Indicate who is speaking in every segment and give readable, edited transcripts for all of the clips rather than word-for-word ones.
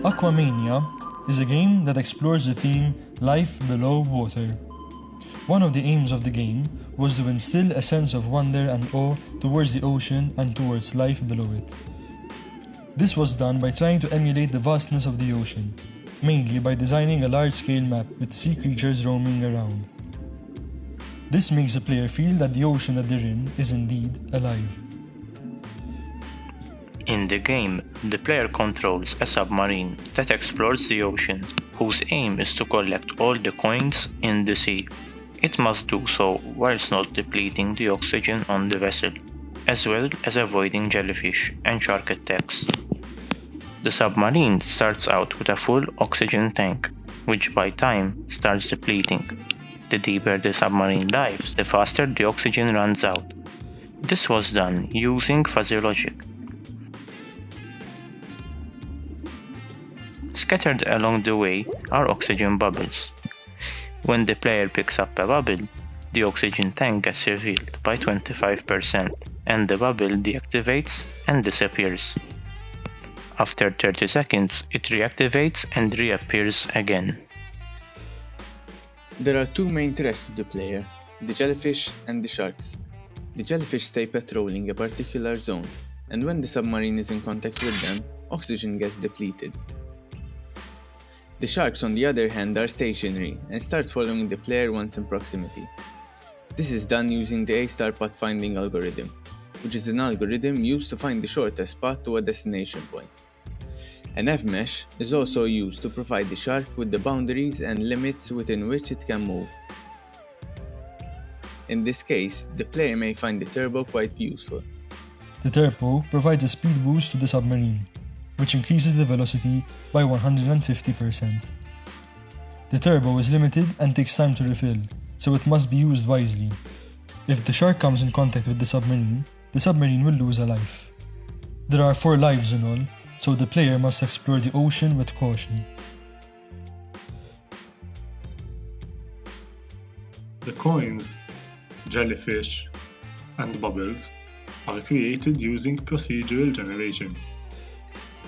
Speaker 1: Aquamania is a game that explores the theme Life Below Water. One of the aims of the game was to instill a sense of wonder and awe towards the ocean and towards life below it. This was done by trying to emulate the vastness of the ocean, mainly by designing a large-scale map with sea creatures roaming around. This makes the player feel that the ocean that they're in is indeed alive.
Speaker 2: In the game, the player controls a submarine that explores the ocean, whose aim is to collect all the coins in the sea. It must do so whilst not depleting the oxygen on the vessel, as well as avoiding jellyfish and shark attacks. The submarine starts out with a full oxygen tank, which by time starts depleting. The deeper the submarine dives, the faster the oxygen runs out. This was done using fuzzy logic. Scattered along the way are oxygen bubbles. When the player picks up a bubble, the oxygen tank gets refilled by 25% and the bubble deactivates and disappears. After 30 seconds, it reactivates and reappears again.
Speaker 3: There are two main threats to the player, the jellyfish and the sharks. The jellyfish stay patrolling a particular zone, and when the submarine is in contact with them, oxygen gets depleted. The sharks, on the other hand, are stationary and start following the player once in proximity. This is done using the A-star pathfinding algorithm, which is an algorithm used to find the shortest path to a destination point. An F-mesh is also used to provide the shark with the boundaries and limits within which it can move. In this case, the player may find the turbo quite useful.
Speaker 1: The turbo provides a speed boost to the submarine, which increases the velocity by 150%. The turbo is limited and takes time to refill, so it must be used wisely. If the shark comes in contact with the submarine will lose a life. There are 4 lives in all, so the player must explore the ocean with caution.
Speaker 4: The coins, jellyfish, and bubbles are created using procedural generation.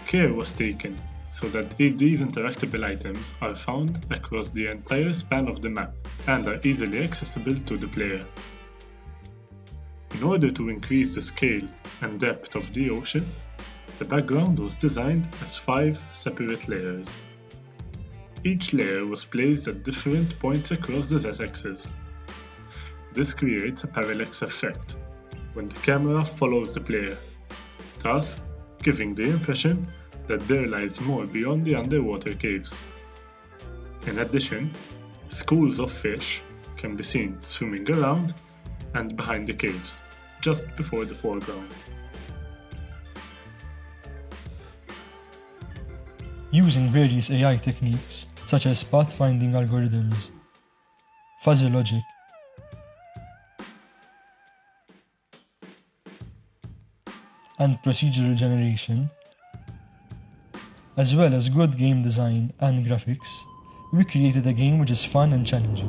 Speaker 4: Care was taken so that these interactable items are found across the entire span of the map and are easily accessible to the player. In order to increase the scale and depth of the ocean, the background was designed as 5 separate layers. Each layer was placed at different points across the z-axis. This creates a parallax effect when the camera follows the player, thus giving the impression that there lies more beyond the underwater caves. In addition, schools of fish can be seen swimming around and behind the caves, just before the foreground.
Speaker 1: Using various AI techniques such as pathfinding algorithms, fuzzy logic, and procedural generation, as well as good game design and graphics, we created a game which is fun and challenging.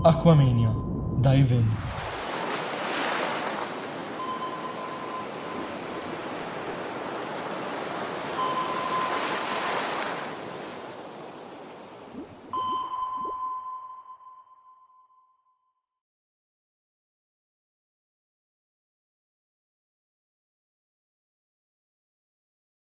Speaker 1: Aquamania. Dive in.